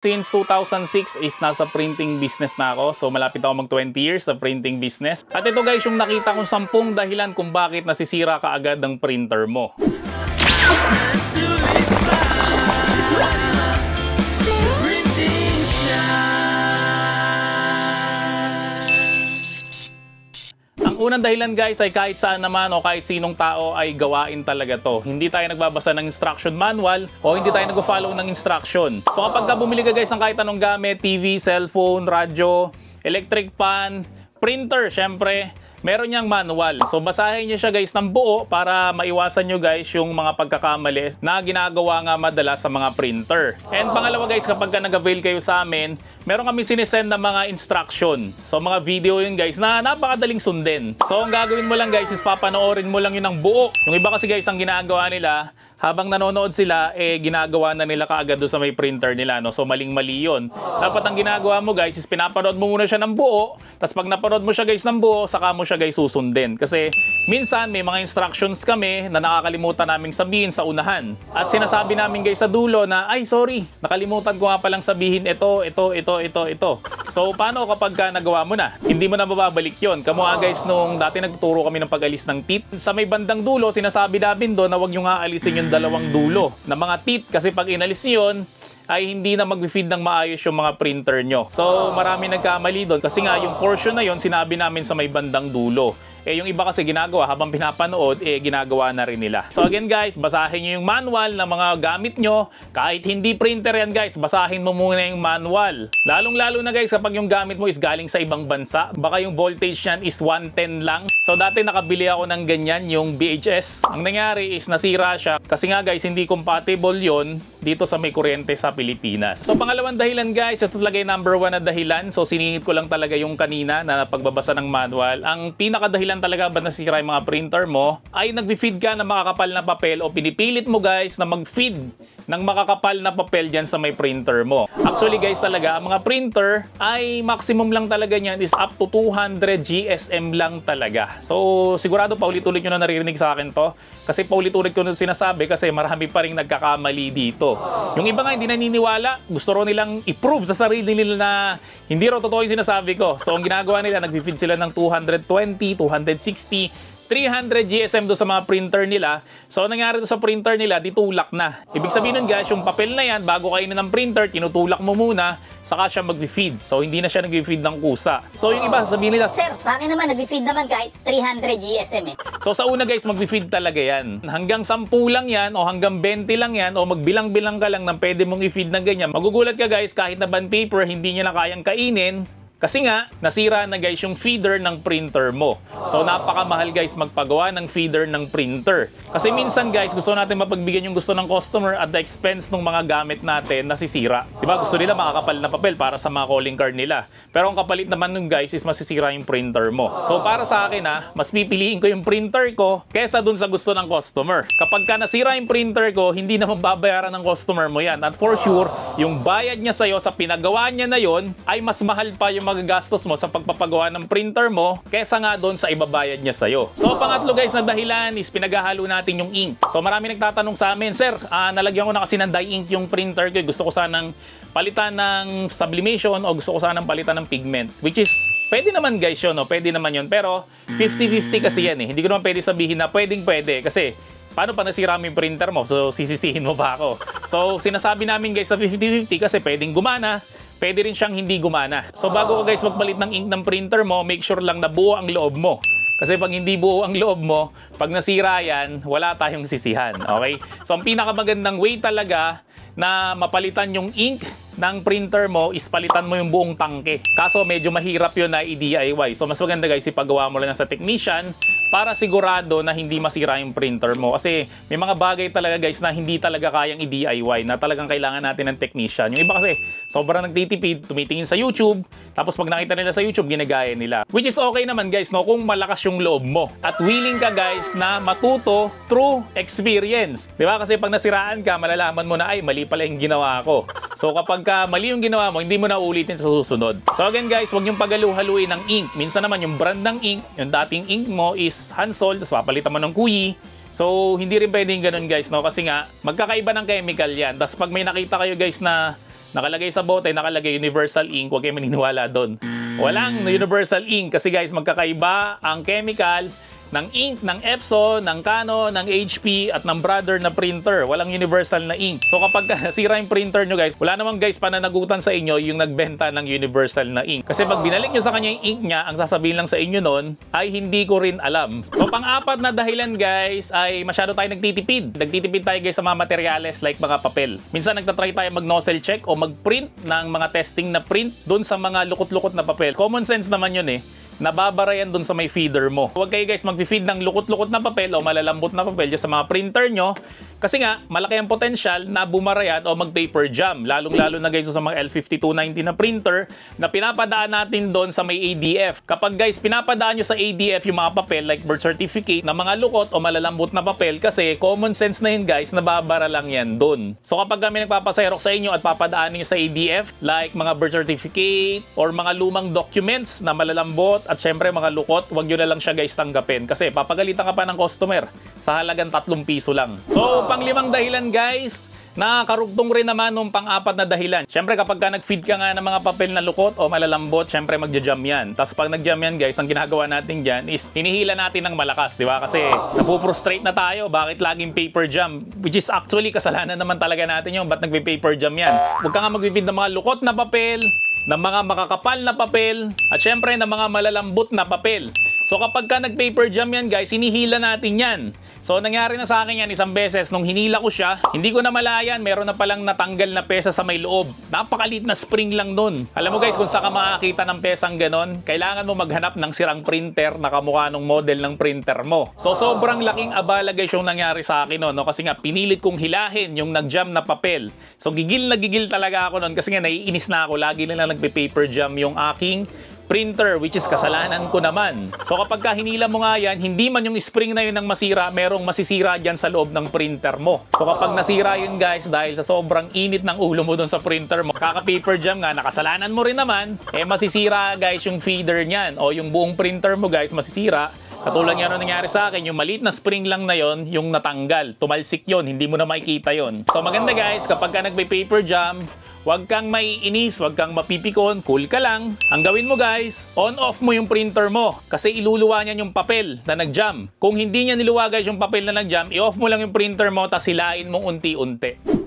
Since 2006 is nasa printing business na ako. So malapit ako mag 20 years sa printing business. At ito guys yung nakita kong 10 dahilan kung bakit nasisira ka agad ang printer mo. Unang dahilan guys ay kahit saan naman o kahit sinong tao ay gawain talaga to. Hindi tayo nagbabasa ng instruction manual o hindi tayo nag-follow ng instruction. So kapag bumili ka guys ng kahit anong gamit, TV, cellphone, radyo, electric fan, printer, syempre, meron niyang manual. So basahin niyo siya guys ng buo para maiwasan niyo guys yung mga pagkakamali na ginagawa nga madalas sa mga printer. And pangalawa guys, kapag nag-avail kayo sa amin, meron kami sinesend na mga instruction. So mga video yun guys na napakadaling sundin. So ang gagawin mo lang guys is papanoorin mo lang yun ng buo. Yung iba kasi guys ang ginagawa nila, habang nanonood sila, ginagawa na nila kaagad doon sa may printer nila, no? So, maling-mali yun. Dapat ang ginagawa mo, guys, is pinapanood mo muna siya ng buo, tapos pag napanood mo siya, guys, ng buo, saka mo siya, guys, susundin. Kasi, minsan, may mga instructions kami na nakakalimutan naming sabihin sa unahan. At sinasabi namin, guys, sa dulo na, ay, sorry, nakalimutan ko nga palang sabihin ito. So, paano kapag nagawa mo na? Hindi mo na mababalik yun. Kamukha, guys, nung dati nagtuturo kami ng pag-alis ng teeth. Sa may bandang dulo, sinasabi namin doon na huwag nyo nga alisin yung dalawang dulo na mga teeth kasi pag inalis nyo yun ay hindi na mag-feed ng maayos yung mga printer nyo. So marami nagkamali doon kasi nga yung portion na yon sinabi namin sa may bandang dulo. Yung iba kasi ginagawa habang pinapanood, ginagawa na rin nila. So again guys, basahin nyo yung manual ng mga gamit nyo. Kahit hindi printer yan guys, basahin mo muna yung manual. Lalong-lalo na guys kapag yung gamit mo is galing sa ibang bansa. Baka yung voltage yan is 110 lang. So dati nakabili ako ng ganyan, yung BHS. Ang nangyari is nasira siya. Kasi nga guys, hindi compatible yon dito sa may kuryente sa Pilipinas. So pangalawang dahilan guys, ito talaga yung number 1 na dahilan. So siningit ko lang talaga yung kanina na pagbabasa ng manual. Ang pinakadahilan talaga ba nasira yung mga printer mo ay nag-feed ka ng makakapal na papel o pinipilit mo guys na mag-feed ng makakapal na papel dyan sa may printer mo. Actually guys talaga, ang mga printer ay maximum lang talaga niyan is up to 200 GSM lang talaga. So sigurado paulit-ulit nyo na naririnig sa akin to. Kasi paulit-ulit ko na sinasabi kasi marami pa rin nagkakamali dito. Yung iba nga hindi naniniwala, gusto ro nilang i-prove sa sarili nila na hindi ro totoo yung sinasabi ko. So ang ginagawa nila, nag-feed sila ng 220, 260, 300 GSM do sa mga printer nila. So nangyari do sa printer nila, ditulak na. Ibig sabihin nun guys, yung papel na yan, bago kainin ng printer, tinutulak mo muna, saka siya mag-feed. So hindi na siya nag-feed ng kusa. So yung iba, sabihin nila, Sir, sa akin naman, nag-feed naman kahit 300 GSM eh. So sa una guys, mag-feed talaga yan. Hanggang 10 lang yan, o hanggang 20 lang yan, o magbilang-bilang ka lang ng pwede mong i-feed ng ganyan. Magugulat ka guys, kahit na bond paper, hindi niya na kayang kainin. Kasi nga, nasira na guys yung feeder ng printer mo. So napakamahal guys magpagawa ng feeder ng printer. Kasi minsan guys, gusto natin mapagbigyan yung gusto ng customer at the expense ng mga gamit natin nasisira. Diba? Gusto nila makakapal na papel para sa mga calling card nila. Pero ang kapalit naman nun guys is masisira yung printer mo. So para sa akin mas pipiliin ko yung printer ko kesa dun sa gusto ng customer. Kapag ka nasira yung printer ko, hindi naman babayaran ng customer mo yan. At for sure, yung bayad niya sa'yo sa pinagawa niya na yon ay mas mahal pa yung magagastos mo sa pagpapagawa ng printer mo kesa nga doon sa ibabayad niya sa'yo. So pangatlo guys na dahilan is pinaghahalo natin yung ink. So marami nagtatanong sa amin, Sir, nalagyan ko na kasi ng dye ink yung printer ko. Gusto ko sanang palitan ng sublimation o gusto ko sanang palitan ng pigment. Which is, pwede naman guys yun, no? Pwede naman yun. Pero 50-50 kasi yan eh. Hindi ko naman pwede sabihin na pwede. Kasi paano pa nasira mo yung printer mo? So sisisihin mo ba ako? So sinasabi namin guys sa 50-50 kasi pwedeng gumana, pwede rin siyang hindi gumana. So bago ka guys magpalit ng ink ng printer mo, make sure lang na buo ang loob mo. Kasi pag hindi buo ang loob mo, pag nasira yan, wala tayong sisihan. Okay? So ang pinakamagandang way talaga na mapalitan yung ink ng printer mo is palitan mo yung buong tangke. Kaso medyo mahirap yun na i-DIY. So mas maganda guys, ipagawa mo lang sa technician para sigurado na hindi masira yung printer mo. Kasi may mga bagay talaga guys na hindi talaga kayang i-DIY, na talagang kailangan natin ng technician. Yung iba kasi sobrang nagtitipid, tumitingin sa YouTube, tapos pag nakita nila sa YouTube, ginagaya nila. Which is okay naman guys, no, kung malakas yung loob mo. At willing ka guys na matuto through experience. Diba? Kasi pag nasiraan ka, malalaman mo na, ay, mali pala yung ginawa ko. So kapag mali yung ginawa mo, hindi mo na ulitin sa susunod. So again guys, huwag yung pagalu-haluin ng ink. Minsan naman yung brand ng ink, yung dating ink mo is Hansol, tapos papalitan mo ng Kuyi. So hindi rin pwedeng ganun guys, no? Kasi nga, magkakaiba ng chemical yan. Tapos pag may nakita kayo guys na nakalagay sa bote, nakalagay Universal Ink, huwag kayo maniniwala doon. Walang Universal Ink kasi guys, magkakaiba ang chemical ng ink, ng Epson, ng Canon, ng HP at ng brother na printer. Walang universal na ink. So kapag nasira yung printer nyo guys, wala namang guys pananagutan sa inyo yung nagbenta ng universal na ink. Kasi pag binalik nyo sa kanya yung ink niya, ang sasabihin lang sa inyo nun ay hindi ko rin alam. So pang-apat na dahilan guys ay masyado tayo nagtitipid. Nagtitipid tayo guys sa mga materyales like mga papel. Minsan nagtatry tayo mag-nozzle check o mag-print ng mga testing na print dun sa mga lukot-lukot na papel. Common sense naman yun eh. Nababara yan dun sa may feeder mo. Huwag kayo guys mag-feed ng lukot-lukot na papel o malalambot na papel dyan sa mga printer nyo. Kasi nga, malaki ang potential na bumara yan o mag-paper jam. Lalong-lalo na guys sa mga L5290 na printer na pinapadaan natin doon sa may ADF. Kapag guys, pinapadaan nyo sa ADF yung mga papel like birth certificate na mga lukot o malalambot na papel kasi common sense na yun guys, nababara lang yan doon. So kapag kami nagpapasayrok sa inyo at papadaan nyo sa ADF like mga birth certificate or mga lumang documents na malalambot at syempre mga lukot, huwag nyo na lang siya guys tanggapin kasi papagalitan ka pa ng customer sa halagang 3 piso lang. So pang-limang dahilan guys, nakakarugtong rin naman nung pang-apat na dahilan. Syempre kapag ka nag-feed ka nga ng mga papel na lukot o malalambot, syempre magja-jam yan. Tapos pag nag-jam yan guys, ang ginagawa natin dyan is hinihila natin ng malakas, di ba? Kasi napuprustrate na tayo, bakit laging paper jam? Which is actually kasalanan naman talaga natin yung ba't nagpe-paper jam yan. Huwag ka nga mag-feed ng mga lukot na papel, ng mga makakapal na papel, at syempre ng mga malalambot na papel. So kapag ka nag-paper jam yan guys, hinihila natin yan. So nangyari na sa akin yan isang beses nung hinila ko siya, hindi ko na malayan, meron na palang natanggal na pesa sa may loob. Napakalit na spring lang nun. Alam mo guys kung saan ka makakita ng pesang ganon, kailangan mo maghanap ng sirang printer na kamukha ng model ng printer mo. So sobrang laking abala guys yung nangyari sa akin no? Kasi nga pinilit kong hilahin yung nag-jam na papel. So gigil na gigil talaga ako nun kasi nga naiinis na ako, lagi na lang nagpe-paper jam yung aking printer, which is kasalanan ko naman. So kapag ka hinila mo nga yan, hindi man yung spring na yun ang masira, merong masisira dyan sa loob ng printer mo. So kapag nasira yun guys, dahil sa sobrang init ng ulo mo dun sa printer mo, kaka-paper jam nga, nakasalanan mo rin naman, eh masisira guys yung feeder niyan o yung buong printer mo guys, masisira. Katulad nga nung nangyari sa akin, yung maliit na spring lang na yon, yung natanggal. Tumalsik yon, hindi mo na makikita yon. So maganda guys, kapag ka nagpe-paper jam, huwag kang maiinis, huwag kang mapipikon, cool ka lang. Ang gawin mo guys, on-off mo yung printer mo kasi iluluwa niyan yung papel na nag-jam. Kung hindi niya niluwa guys yung papel na nag-jam, i-off mo lang yung printer mo tapos hilain mo unti-unti.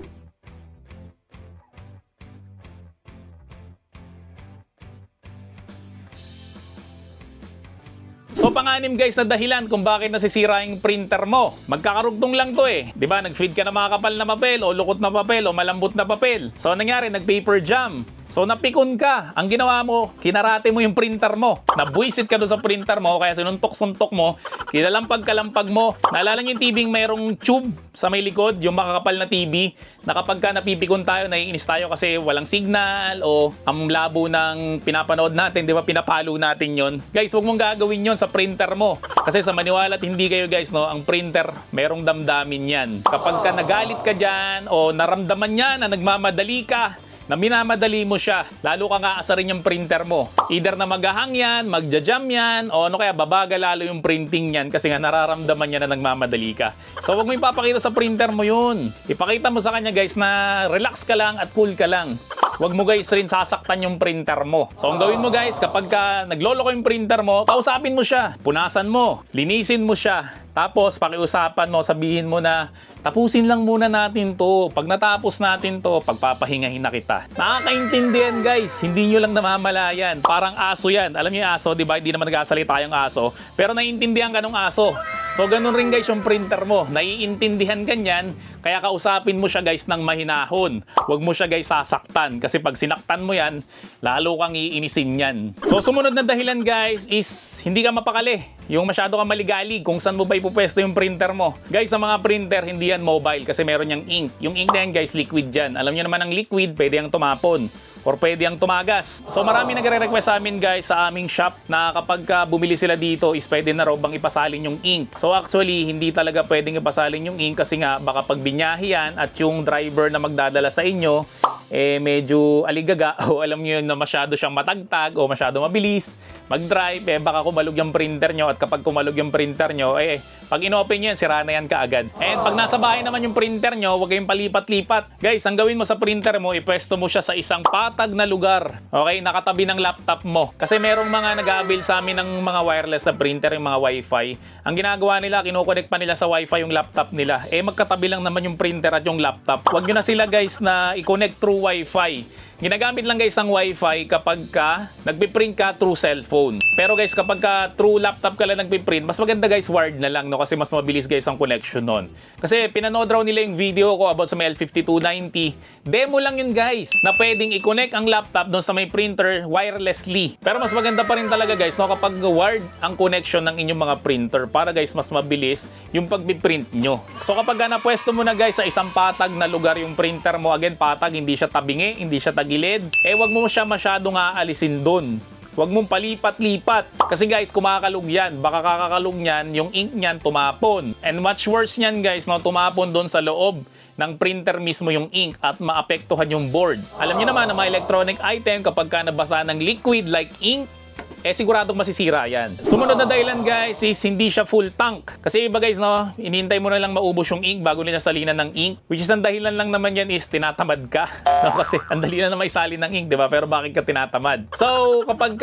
So pang-anim guys na dahilan kung bakit nasisira yung printer mo. Magkakarugtong lang to eh. 'Di ba? Nag-feed ka ng mga kapal na papel o lukot na papel o malambot na papel. So nangyari, nag-paper jam. So napikon ka. Ang ginawa mo, kinarate mo yung printer mo. Nabwisit ka doon sa printer mo, kaya sinuntok-suntok mo, kinalampag-kalampag mo. Naalala niyo yung TV mayroong tube sa may likod, yung makakapal na TV, na kapag ka napipikon tayo, naiinis tayo kasi walang signal o ang labo ng pinapanood natin, di ba, pinapalo natin yon. Guys, huwag mong gagawin yon sa printer mo. Kasi sa maniwala at hindi kayo guys, no, ang printer, merong damdamin yan. Kapag ka nagalit ka dyan o naramdaman niya na nagmamadali ka, na minamadali mo siya, lalo ka nga aasarin yung printer mo. Either na maghahang yan, magja-jam yan, o ano kaya babaga lalo yung printing yan kasi nga nararamdaman niya na nagmamadali ka. So huwag mo ipapakita sa printer mo yun. Ipakita mo sa kanya guys na relax ka lang at cool ka lang. Huwag mo guys rin sasaktan yung printer mo. So ang gawin mo guys, kapag ka nagloloko yung printer mo, kausapin mo siya, punasan mo, linisin mo siya. Tapos pakiusapan mo, sabihin mo na tapusin lang muna natin to. Pag natapos natin to, pagpapahingahin na kita. Nakakaintindihan guys, hindi nyo lang namamalayan. Parang aso yan. Alam niyo yung aso, di ba? Hindi naman nagsasalita yung aso. Pero naiintindihan ka ng aso. So ganun rin guys yung printer mo. Naiintindihan ka niyan, kaya kausapin mo siya guys ng mahinahon. Huwag mo siya guys sasaktan. Kasi pag sinaktan mo yan, lalo kang iinisin yan. So sumunod na dahilan guys is hindi ka mapakali. Yung masyado kang maligalig kung saan mo ba ipupwesto yung printer mo. Guys, sa mga printer, hindi yan mobile kasi meron yung ink. Yung ink na yan guys, liquid yan. Alam niyo naman ang liquid, pwede yung tumapon or pwede ang tumagas. So marami nagre-request sa amin guys sa aming shop na kapag bumili sila dito is pwede na raw bang ipasalin yung ink. So actually hindi talaga pwedeng ipasalin yung ink kasi nga baka pag binyahe yan at yung driver na magdadala sa inyo eh medyo aligaga o alam niyo na masyado siyang matagtag o masyado mabilis mag-drive, eh baka kumalog yung printer nyo at kapag kumalog yung printer nyo, eh Pag inopen yan, sira na yan kaagad. And pag nasa bahay naman yung printer nyo, huwag kayong palipat-lipat. Guys, ang gawin mo sa printer mo, ipwesto mo siya sa isang patag na lugar. Okay, nakatabi ng laptop mo. Kasi merong mga nag-a-avail sa amin ng mga wireless na printer, yung mga wifi. Ang ginagawa nila, kinoconnect pa nila sa wifi yung laptop nila. Eh, magkatabi lang naman yung printer at yung laptop. Huwag nyo na sila guys na i-connect through wifi. Ginagamit lang guys ang wifi kapag ka nagpiprint ka through cellphone. Pero guys, kapag ka through laptop ka lang nagpiprint, mas maganda guys wired na lang, no? Kasi mas mabilis guys ang connection nun. Kasi pinanood raw nila yung video ko about sa may L5290. Demo lang yun guys, na pwedeng i-connect ang laptop doon sa may printer wirelessly. Pero mas maganda pa rin talaga guys, no? Kapag wired ang connection ng inyong mga printer para guys mas mabilis yung pagpiprint nyo. So kapag napwesto mo na guys sa isang patag na lugar yung printer mo, again patag, hindi siya tabingi, hindi siya tagilid, eh wag mo siya masyadong aalisin doon. Huwag mong palipat-lipat. Kasi guys, kumakalog yan. Baka kakakalog niyan, yung ink niyan tumapon. And much worse niyan guys, no? Tumapon doon sa loob ng printer mismo yung ink at maapektuhan yung board. Alam niyo naman na mga electronic item kapag ka nabasa ng liquid like ink, eh siguradong masisira yan. Sumunod na dahilan guys is hindi siya full tank. Kasi iba guys, no, inihintay mo na lang maubos yung ink bago nila salinan ng ink. Which is ang dahilan lang naman yan is tinatamad ka. No, kasi ang dali na naman isalin ng ink, di ba? Pero bakit ka tinatamad? So kapag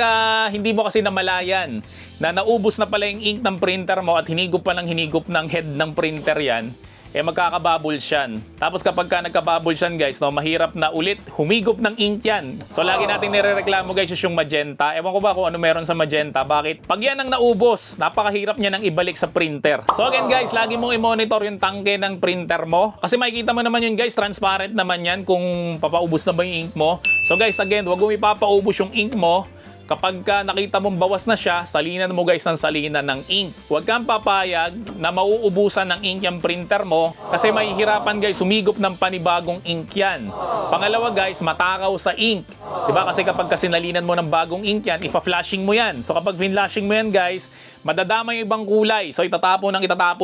hindi mo kasi namalayan na naubos na pala yung ink ng printer mo at hinigop pa ng hinigop ng head ng printer yan, eh magkakabubbles yan. Tapos kapag ka nagkabubbles yan guys, no, mahirap na ulit humigop ng ink yan. So lagi natin nirereklamo guys yung magenta. Ewan ko ba kung ano meron sa magenta. Bakit? Pag yan ang naubos, napakahirap niya nang ibalik sa printer. So again guys, lagi mong i-monitor yung tangke ng printer mo. Kasi makikita mo naman yun guys, transparent naman yan kung papaubos na ba yung ink mo. So guys, again, wag mo ipapaubos yung ink mo. Kapag ka nakita mong bawas na siya, salinan mo guys ng salinan ng ink. Huwag kang papayag na mauubusan ng ink yung printer mo kasi mahihirapan guys humigop ng panibagong ink yan. Pangalawa guys, matakaw sa ink. Diba? Kasi kapag sinalinan mo ng bagong ink yan, ipa-flashing mo yan. So kapag finlashing mo yan guys, madadama yung ibang kulay. So itatapon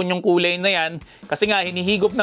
yung kulay na yan kasi nga hinihigop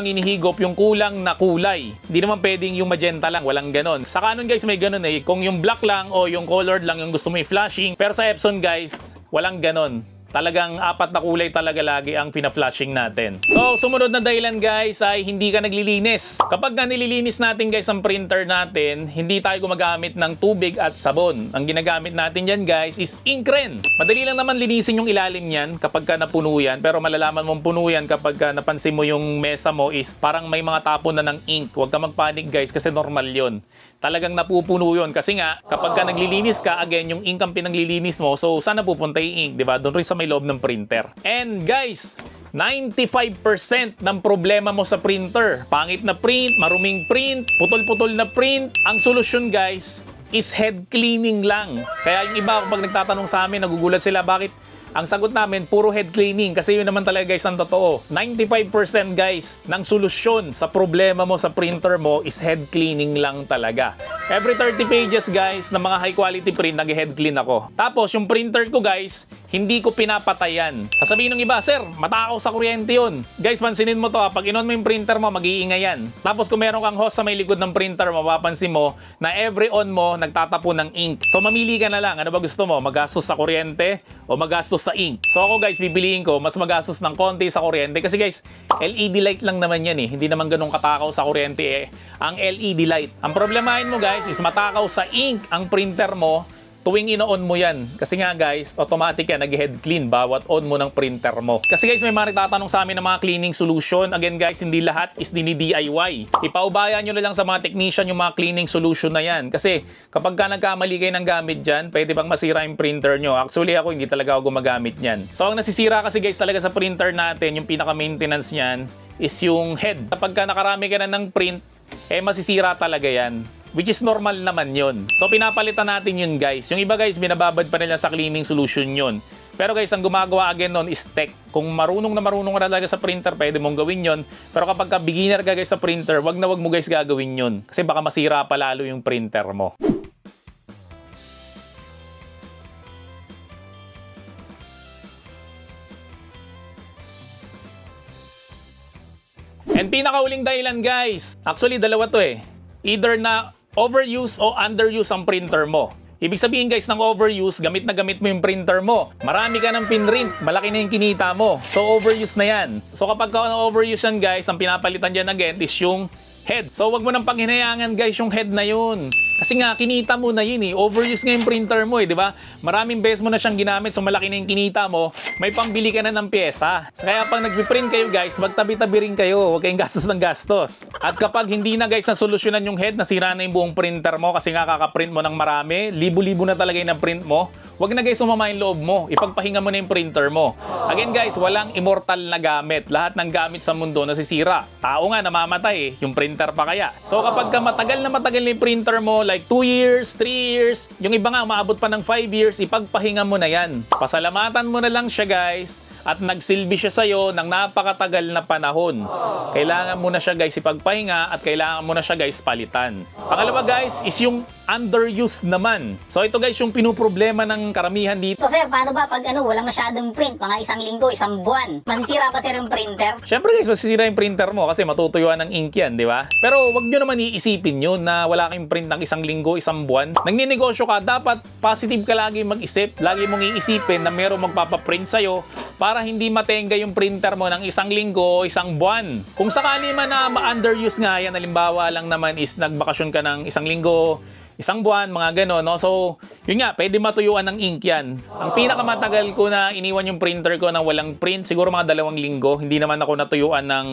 yung kulang na kulay. Hindi naman pwedeng yung magenta lang, walang ganon. Sa Canon guys may ganon eh. Kung yung black lang o yung colored lang yung gusto mo i-flashing. Pero sa Epson guys, walang ganon. Talagang apat na kulay talaga lagi ang pina-flashing natin. So, sumunod na dahilan guys ay hindi ka naglilinis. Kapag nililinis natin guys ang printer natin, hindi tayo gumagamit ng tubig at sabon. Ang ginagamit natin yan guys is Incren. Madali lang naman linisin yung ilalim yan kapag ka napuno yan. Pero malalaman mong puno yan kapag ka napansin mo yung mesa mo is parang may mga tapon na ng ink. Huwag ka magpanik guys kasi normal yon. Talagang napupuno yun. Kasi nga, kapag ka naglilinis ka, again, yung ink ang pinaglilinis mo, so saan napupunta yung ink, diba? Doon rin sa may loob ng printer. And guys, 95% ng problema mo sa printer, pangit na print, maruming print, putol-putol na print, ang solusyon guys is head cleaning lang. Kaya yung iba kapag nagtatanong sa amin, nagugulat sila, bakit? Ang sagot namin, puro head cleaning. Kasi yun naman talaga guys ang totoo. 95% guys ng solusyon sa problema mo sa printer mo is head cleaning lang talaga. Every 30 pages guys na mga high quality print, nag-head clean ako. Tapos yung printer ko guys, hindi ko pinapatayan. Sasabihin ng iba, sir, matakaw sa kuryente yun. Guys, pansinin mo to ha. Pag inon mo yung printer mo, mag-iingay yan. Tapos kung meron kang hose sa may likod ng printer, mapapansin mo na every on mo, nagtatapon ng ink. So mamili ka na lang. Ano ba gusto mo? Magastos sa kuryente o magastos sa ink? So ako guys, pipiliin ko, mas magastos ng konti sa kuryente. Kasi guys, LED light lang naman yan eh. Hindi naman ganun katakaw sa kuryente eh. Ang LED light. Ang problemahin mo guys is matakaw sa ink ang printer mo tuwing ino-on mo yan. Kasi nga guys, automatic yan, nag-head clean bawat on mo ng printer mo. Kasi guys, may mga nagtatanong sa amin ng mga cleaning solution. Again guys, hindi lahat is dini-DIY. Ipaubayan nyo na lang sa mga technician yung mga cleaning solution na yan. Kasi kapag ka nagkamali kayo ng gamit dyan, pwede bang masira yung printer nyo. Actually ako, hindi talaga ako gumagamit yan. So ang nasisira kasi guys talaga sa printer natin, yung pinaka-maintenance niyan is yung head. Kapag ka nakarami ka na ng print, eh masisira talaga yan. Which is normal naman yun. So pinapalitan natin yun guys. Yung iba guys, binababad pa nila sa cleaning solution yun. Pero guys, ang gumagawa again nun is tech. Kung marunong ka na talaga sa printer, pwede mong gawin yun. Pero kapag beginner ka guys sa printer, wag mo guys gagawin yun. Kasi baka masira pa lalo yung printer mo. And pinakauling dahilan guys, actually dalawa to eh. Either na overuse o underuse ang printer mo. Ibig sabihin guys, ng overuse, gamit na gamit mo yung printer mo. Marami ka ng pinrint, malaki na yung kinita mo. So overuse na yan. So kapag ka overuse yan guys, ang pinapalitan dyan again is yung head. So wag mo nang panghinayangan guys yung head na yun. Kasi nga, kinita mo na yun eh. Overuse nga yung printer mo eh, di ba? Maraming beses mo na siyang ginamit, so malaki na yung kinita mo, may pambili ka na ng pyesa. So, kaya pag nag-print kayo guys, magtabi-tabi rin kayo. Huwag kayong gastos ng gastos. At kapag hindi na guys nasolusyonan yung head, nasira na yung buong printer mo kasi nga kakaprint mo ng marami, libo-libo na talaga yung print mo, huwag na guys sumama yung loob mo. Ipagpahinga mo na yung printer mo. Again guys, walang immortal na gamit. Lahat ng gamit sa mundo nasisira. Tao nga namamatay eh, yung printer pa kaya. So kapag ka matagal na yung printer mo, like 2 years, 3 years, yung iba nga umaabot pa ng 5 years, ipagpahinga mo na yan. Pasalamatan mo na lang siya guys, at nagsilbi siya sa'yo ng napakatagal na panahon. Kailangan mo na siya guys ipagpahinga at kailangan mo na siya guys palitan. Pangalawa guys is yung underused naman. So ito guys yung pinuproblema ng karamihan dito. So sir, paano ba pag walang masyadong print, mga isang linggo, isang buwan? Masisira pa sir yung printer? Siyempre guys, masisira yung printer mo kasi matutuyuan ng ink yan, di ba? Pero wag nyo naman iisipin yun na wala kayong print ng isang linggo, isang buwan. Nagninegosyo ka, dapat positive ka lagi mag-isip. Lagi mong iisipin na merong magpapaprint sa'yo para hindi matenga yung printer mo ng isang linggo, isang buwan. Kung sakali man na ma-underuse nga yan, halimbawa lang naman is nagbakasyon ka ng isang linggo, isang buwan, mga gano'n, no? So, yun nga, pwede matuyuan ng ink yan. Ang pinakamatagal ko na iniwan yung printer ko na walang print, siguro mga 2 linggo. Hindi naman ako natuyuan ng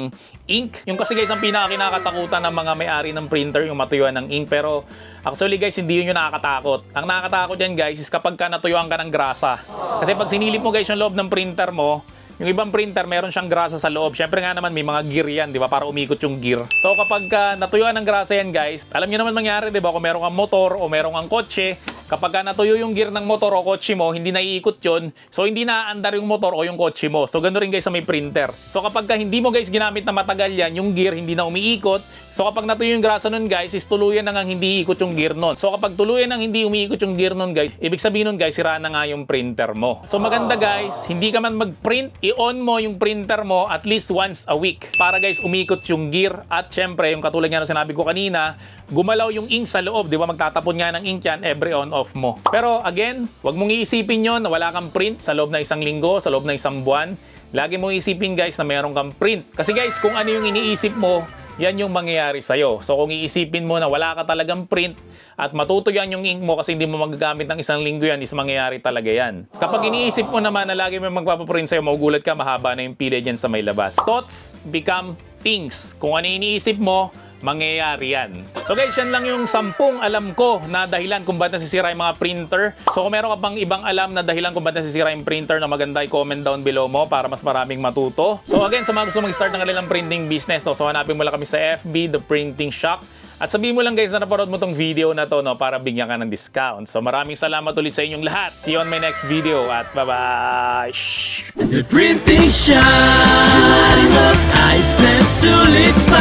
ink. Yung kasi guys, ang pinakakinakatakutan ng mga may-ari ng printer, yung matuyuan ng ink. Pero, actually guys, hindi yun yung nakakatakot. Ang nakakatakot yan guys, is kapag ka natuyuan ka ng grasa. Kasi pag sinilip mo guys yung loob ng printer mo, yung ibang printer, meron siyang grasa sa loob. Siyempre nga naman, may mga gear yan, di ba? Para umikot yung gear. So, kapag natuyuan ng grasa yan, guys, alam niyo naman mangyari, di ba? Kung meron kang motor o meron kang kotse, kapag natuyo yung gear ng motor o kotse mo, hindi naiikot yun. So, hindi naaandar yung motor o yung kotse mo. So, ganoon rin guys sa may printer. So, kapag hindi mo guys ginamit na matagal yan, yung gear hindi na umiikot. So, kapag natuyo yung grasa nun guys, is tuluyan na nga hindi ikot yung gear nun. So, kapag tuluyan nang hindi umiikot yung gear nun guys, ibig sabihin nun guys, sira na nga yung printer mo. So, maganda guys, hindi ka man mag-print, i-on mo yung printer mo at least once a week. Para guys, umikot yung gear. At syempre, yung katulad nga na sinabi ko kanina, gumalaw yung ink sa loob, di ba? Magtatapon nga ng ink yan every on-off mo. Pero again, wag mong iisipin yon na wala kang print sa loob na isang linggo, sa loob na isang buwan. Lagi mong isipin guys na meron kang print. Kasi guys, kung ano yung iniisip mo, yan yung mangyayari sa'yo. So kung iisipin mo na wala ka talagang print at matutuyan yung ink mo kasi hindi mo magagamit ng isang linggo yan, is mangyayari talaga yan. Kapag iniisip mo naman na lagi may magpapaprint sa'yo, magugulat ka, mahaba na yung pila dyan sa may labas. Thoughts become things. Kung ano iniisip mo, mangyayari yan. So guys, yan lang yung 10 alam ko na dahilan kung ba't nasisira yung mga printer. So kung meron ka pang ibang alam na dahilan kung ba't nasisira yung printer na maganda, i-comment down below mo para mas maraming matuto. So again, sa mga gusto mag-start ng kanilang printing business, so hanapin mo lang kami sa FB, The Printing Shop. At sabihin mo lang guys na napanood mo tong video na to, no, para bigyan ka ng discount. So maraming salamat ulit sa inyong lahat. See you on my next video at bye-bye! The Printing Shop, ayos na sulit pa.